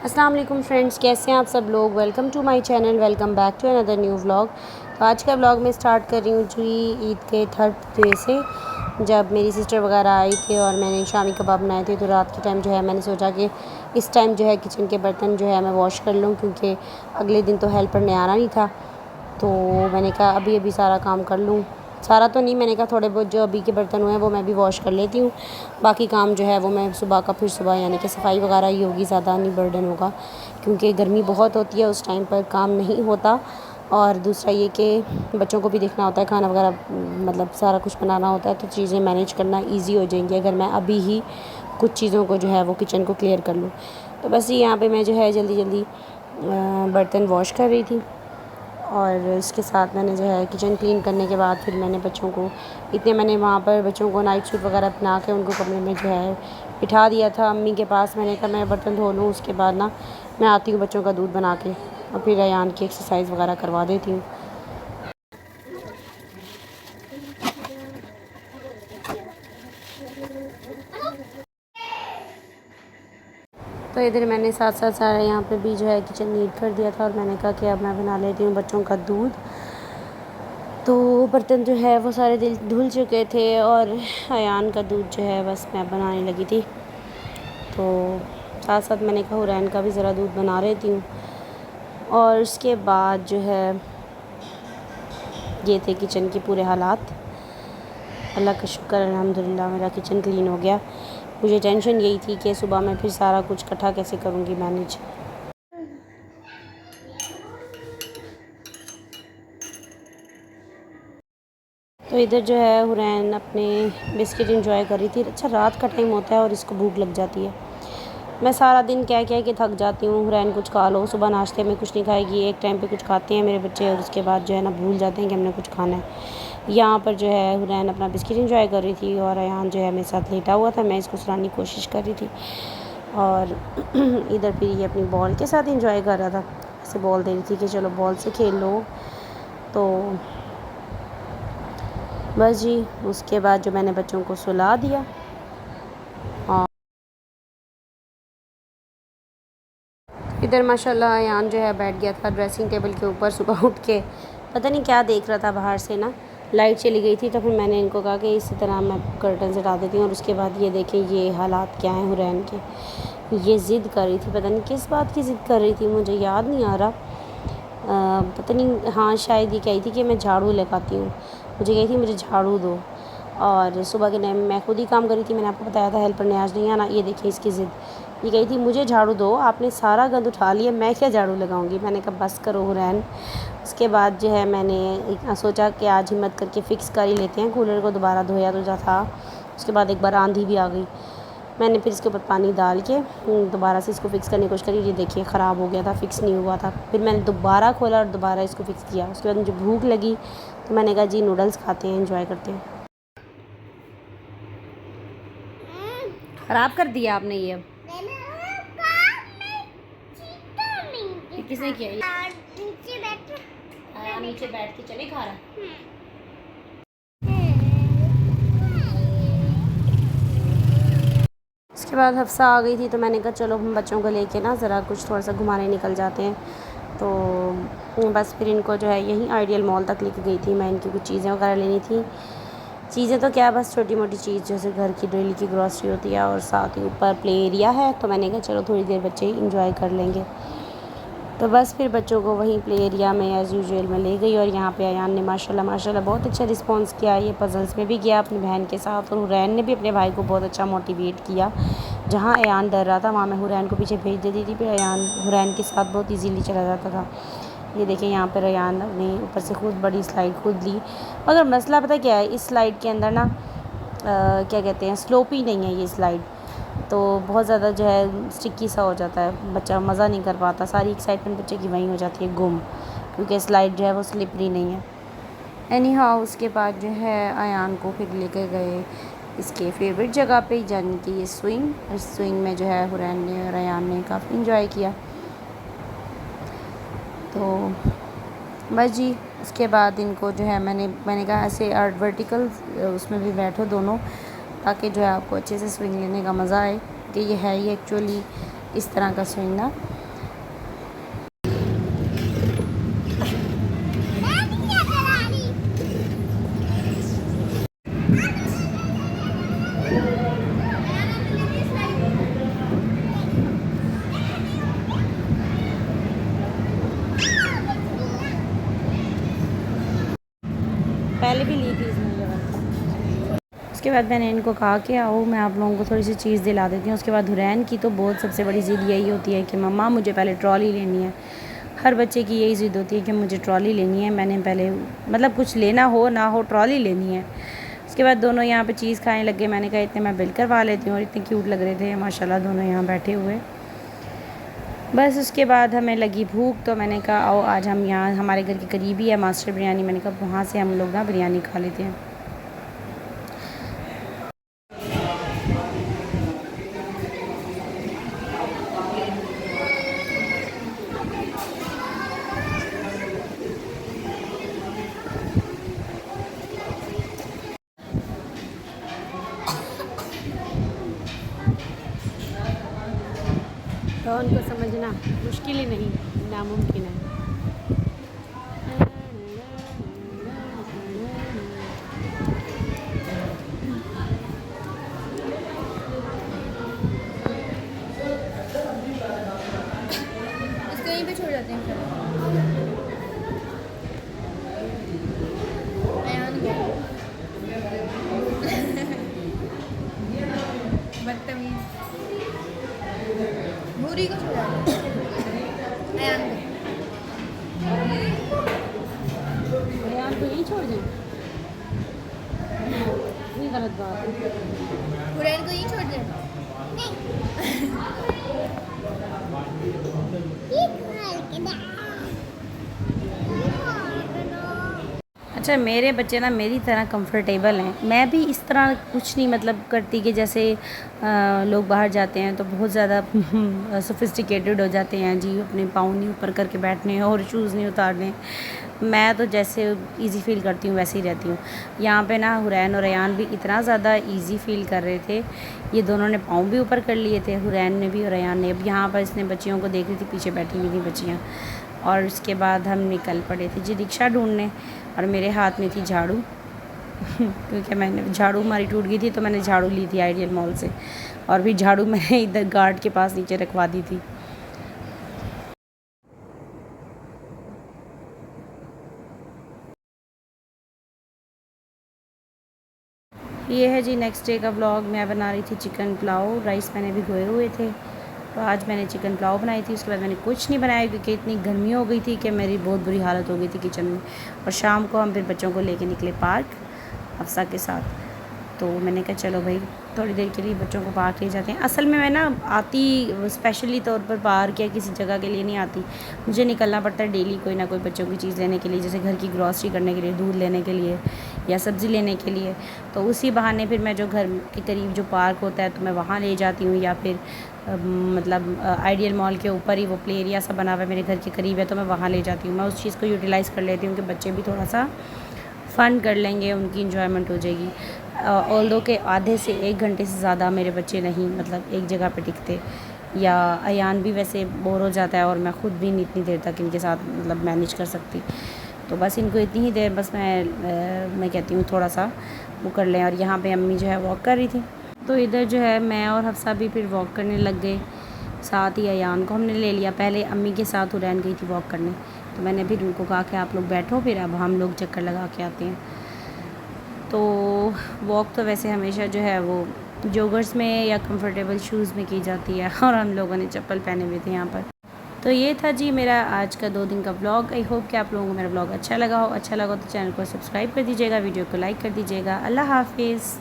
अस्सलाम वालेकुम फ्रेंड्स, कैसे हैं आप सब लोग। Welcome to my channel, welcome back to another new vlog. तो आज का व्लॉग मैं स्टार्ट कर रही हूँ जी ईद के 3rd डे से, जब मेरी सिस्टर वगैरह आई थी और मैंने शामी कबाब बनाए थे। तो रात के टाइम जो है मैंने सोचा कि इस टाइम जो है किचन के बर्तन जो है मैं वॉश कर लूँ, क्योंकि अगले दिन तो हेल्पर ने आना नहीं था। तो मैंने कहा अभी अभी सारा काम कर लूँ, सारा तो नहीं, मैंने कहा थोड़े बहुत जो अभी के बर्तन हुए हैं वो मैं भी वॉश कर लेती हूँ। बाकी काम जो है वो मैं सुबह का फिर सुबह यानी कि सफाई वगैरह ही होगी, ज़्यादा नहीं बर्डन होगा, क्योंकि गर्मी बहुत होती है, उस टाइम पर काम नहीं होता। और दूसरा ये कि बच्चों को भी देखना होता है, खाना वगैरह मतलब सारा कुछ बनाना होता है, तो चीज़ें मैनेज करना ईजी हो जाएंगी अगर मैं अभी ही कुछ चीज़ों को जो है वो किचन को क्लियर कर लूँ। तो बस यहाँ पे मैं जो है जल्दी जल्दी बर्तन वॉश कर रही थी, और इसके साथ मैंने जो है किचन क्लीन करने के बाद फिर मैंने बच्चों को मैंने वहाँ पर बच्चों को नाइट सूट वगैरह पहना के उनको कमरे में जो है बिठा दिया था अम्मी के पास। मैंने कहा मैं बर्तन धो लूँ, उसके बाद ना मैं आती हूँ बच्चों का दूध बना के और फिर अयान की एक्सरसाइज वगैरह करवा देती हूँ। तो इधर मैंने साथ साथ सारा यहाँ पे भी जो है किचन नीट कर दिया था, और मैंने कहा कि अब मैं बना लेती हूँ बच्चों का दूध। तो बर्तन जो है वो सारे दिल धुल चुके थे, और अयान का दूध जो है बस मैं बनाने लगी थी। तो साथ साथ मैंने कहा हुरैन का भी ज़रा दूध बना लेती हूँ। और उसके बाद जो है ये थे किचन के पूरे हालात। अल्लाह का शुक्र, अल्हम्दुलिल्लाह मेरा किचन क्लीन हो गया। मुझे टेंशन यही थी कि सुबह मैं फिर सारा कुछ इकट्ठा कैसे करूँगी मैनेज। तो इधर जो है हुरैन अपने बिस्किट इंजॉय कर रही थी। अच्छा, रात का टाइम होता है और इसको भूख लग जाती है। मैं सारा दिन कह कह के थक जाती हूँ, हुरैन कुछ खा लो, सुबह नाश्ते में कुछ नहीं खाएगी, एक टाइम पे कुछ खाते हैं मेरे बच्चे और उसके बाद जो है ना भूल जाते हैं कि हमने कुछ खाना है। यहाँ पर जो है हुरैन अपना बिस्किट इंजॉय कर रही थी, और अयान जो है मेरे साथ लेटा हुआ था, मैं इसको सुलाने की कोशिश कर रही थी। और इधर फिर ये अपनी बॉल के साथ इंजॉय कर रहा था, ऐसे बॉल दे रही थी कि चलो बॉल से खेल लो। तो बस जी, उसके बाद जो मैंने बच्चों को सुला दिया, और इधर माशाल्लाह अयान जो है बैठ गया था ड्रेसिंग टेबल के ऊपर। सुबह उठ के पता नहीं क्या देख रहा था बाहर से ना, लाइट चली गई थी, तो फिर मैंने इनको कहा कि इसी तरह मैं कर्टन हटा देती हूँ। और उसके बाद ये देखें ये हालात क्या हैं हुरैन के। ये ज़िद कर रही थी, पता नहीं किस बात की ज़िद कर रही थी, मुझे याद नहीं आ रहा। पता नहीं, हाँ शायद ये कही थी कि मैं झाड़ू लगाती हूँ, मुझे कही थी मुझे झाड़ू दो। और सुबह के टाइम मैं खुद ही काम कर रही थी, मैंने आपको बताया था हेल्पर ने आज नहीं आना। ये देखिए इसकी ज़िद, ये कही थी मुझे झाड़ू दो, आपने सारा गंद उठा लिया, मैं क्या झाड़ू लगाऊंगी। मैंने कहा बस करो हुरैन। उसके बाद जो है मैंने सोचा कि आज हिम्मत करके फ़िक्स कर ही लेते हैं कूलर को, दोबारा धोया तो जा था। उसके बाद एक बार आंधी भी आ गई, मैंने फिर इसके ऊपर पानी डाल के दोबारा से इसको फ़िक्स करने की कोशिश करी। ये देखिए ख़राब हो गया था, फ़िक्स नहीं हुआ था। फिर मैंने दोबारा खोला और दोबारा इसको फ़िक्स किया। उसके बाद मुझे भूख लगी, तो मैंने कहा जी नूडल्स खाते हैं, एंजॉय करते हैं। ख़राब कर दिया आपने ये किसने किया? नीचे बैठ के चले खा रहा। उसके बाद हफ्सा आ गई थी, तो मैंने कहा चलो हम बच्चों को लेके ना ज़रा कुछ थोड़ा सा घुमाने निकल जाते हैं। तो बस फिर इनको जो है यहीं आइडियल मॉल तक लेके गई थी मैं, इनकी कुछ चीज़ें वगैरह लेनी थी। चीज़ें तो क्या, बस छोटी मोटी चीज़ जैसे घर की डेली की ग्रॉसरी होती है, और साथ ही ऊपर प्ले एरिया है, तो मैंने कहा चलो थोड़ी देर बच्चे इंजॉय कर लेंगे। तो बस फिर बच्चों को वहीं प्ले एरिया में एज़ यूजुअल में ले गई। और यहाँ पे अयान ने माशाल्लाह माशाल्लाह बहुत अच्छा रिस्पांस किया। ये पज़ल्स में भी गया अपनी बहन के साथ, और हुरैन ने भी अपने भाई को बहुत अच्छा मोटिवेट किया। जहाँ अयान डर रहा था वहाँ मैं हुरैन को पीछे भेज देती थी, फिर अयान हुरैन के साथ बहुत ईजीली चला जाता था। ये देखें यहाँ पर अयान ने ऊपर से खुद बड़ी स्लाइड खुद ली, मगर मसला पता क्या है, इस स्लाइड के अंदर ना क्या कहते हैं, स्लोपी नहीं है ये स्लाइड, तो बहुत ज़्यादा जो है स्टिकी सा हो जाता है, बच्चा मज़ा नहीं कर पाता, सारी एक्साइटमेंट बच्चे की वहीं हो जाती है गुम, क्योंकि स्लाइड जो है वो स्लिपरी नहीं है। एनी हाउ उसके बाद जो है अयान को फिर लेकर गए इसके फेवरेट जगह पे, यानी कि ये स्विंग। इस स्विंग में जो है हुरैन ने और अयान ने काफ़ी इंजॉय किया। तो बस जी, उसके बाद इनको जो है मैंने कहा ऐसे वर्टिकल उसमें भी बैठो दोनों, ताकि जो है आपको अच्छे से स्विंग लेने का मज़ा आए, कि ये है ही एक्चुअली इस तरह का सोइंदा। पहले भी ली थी इसने ये वाली। उसके बाद मैंने इनको कहा कि आओ मैं आप लोगों को थोड़ी सी चीज़ दिला देती हूँ। उसके बाद हुरैन की तो बहुत सबसे बड़ी ज़िद यही होती है कि मम्मा मुझे पहले ट्रॉली लेनी है। हर बच्चे की यही ज़िद होती है कि मुझे ट्रॉली लेनी है। मैंने पहले मतलब कुछ लेना हो ना हो ट्रॉली लेनी है। उसके बाद दोनों यहाँ पे चीज़ खाने लगे। मैंने कहा इतने मैं बिल करवा लेती हूँ, और इतने क्यूट लग रहे थे माशाल्लाह दोनों यहाँ बैठे हुए। बस उसके बाद हमें लगी भूख, तो मैंने कहा आओ आज हम यहाँ हमारे घर के करीब ही है मास्टर बिरयानी। मैंने कहा वहाँ से हम लोग ना बिरयानी खा लेते हैं। तो उनको समझना मुश्किल ही नहीं, नामुमकिन है। इसको यहीं पे छोड़ जाते हैं अयान को। बदतमीज भूरी को छोड़ जाते हैं अयान को। यार को यहीं छोड़ दें, ये गलत बात है। हुरैन को यहीं छोड़ दें। अच्छा मेरे बच्चे ना मेरी तरह कंफर्टेबल हैं। मैं भी इस तरह कुछ नहीं मतलब करती कि जैसे लोग बाहर जाते हैं तो बहुत ज़्यादा सोफिस्टिकेटेड हो जाते हैं जी, अपने पाँव नहीं ऊपर करके बैठने और शूज़ नहीं उतारने। मैं तो जैसे इजी फ़ील करती हूँ वैसे ही रहती हूँ। यहाँ पे ना हुरैन और अयान भी इतना ज़्यादा इजी फ़ील कर रहे थे। ये दोनों ने पाँव भी ऊपर कर लिए थे, हुरैन ने भी और अयान ने। अब यहाँ पर इसने बच्चियों को देख रही थी, पीछे बैठी हुई थी बच्चियाँ। और उसके बाद हम निकल पड़े थे जी रिक्शा ढूंढने, और मेरे हाथ में थी झाड़ू क्योंकि मैंने झाड़ू हमारी टूट गई थी तो मैंने झाड़ू ली थी आइडियल मॉल से, और भी झाड़ू मैंने इधर गार्ड के पास नीचे रखवा दी थी। ये है जी नेक्स्ट डे का व्लॉग। मैं बना रही थी चिकन पुलाव, राइस मैंने भिगोए हुए थे, तो आज मैंने चिकन पुलाव बनाई थी। उसके बाद मैंने कुछ नहीं बनाया क्योंकि इतनी गर्मी हो गई थी कि मेरी बहुत बुरी हालत हो गई थी किचन में। और शाम को हम फिर बच्चों को लेके निकले पार्क हफ्सा के साथ। तो मैंने कहा चलो भाई थोड़ी देर के लिए बच्चों को पार्क ले जाते हैं। असल में मैं ना आती स्पेशली तौर पर पार्क या किसी जगह के लिए नहीं आती, मुझे निकलना पड़ता है डेली कोई ना कोई बच्चों की चीज़ लेने के लिए, जैसे घर की ग्रॉसरी करने के लिए, दूध लेने के लिए या सब्ज़ी लेने के लिए। तो उसी बहाने फिर मैं जो घर के करीब जो पार्क होता है तो मैं वहाँ ले जाती हूँ, या फिर मतलब आइडियल मॉल के ऊपर ही वो प्ले एरिया सा बना हुआ है मेरे घर के करीब है तो मैं वहाँ ले जाती हूँ। मैं उस चीज़ को यूटिलाइज़ कर लेती हूँ कि बच्चे भी थोड़ा सा फ़न कर लेंगे, उनकी इंजॉयमेंट हो जाएगी। ऑल्दो के आधे से 1 घंटे से ज़्यादा मेरे बच्चे नहीं मतलब एक जगह पे टिकते, या अयान भी वैसे बोर हो जाता है और मैं ख़ुद भी नहीं इतनी देर तक इनके साथ मतलब मैनेज कर सकती। तो बस इनको इतनी ही देर बस मैं कहती हूँ थोड़ा सा वो कर लें। और यहाँ पे अम्मी जो है वॉक कर रही थी, तो इधर जो है मैं और हफ्सा भी फिर वॉक करने लग गए। साथ ही अयान को हमने ले लिया, पहले अम्मी के साथ हुरैन गई थी वॉक करने, तो मैंने फिर उनको कहा कि आप लोग बैठो फिर अब हम लोग चक्कर लगा के आते हैं। तो वॉक तो वैसे हमेशा जो है वो जॉगर्स में या कंफर्टेबल शूज़ में की जाती है, और हम लोगों ने चप्पल पहने हुए थे यहाँ पर। तो ये था जी मेरा आज का 2 दिन का व्लॉग। आई होप कि आप लोगों को मेरा व्लॉग अच्छा लगा हो। अच्छा लगा तो चैनल को सब्सक्राइब कर दीजिएगा, वीडियो को लाइक कर दीजिएगा। अल्लाह हाफिज़।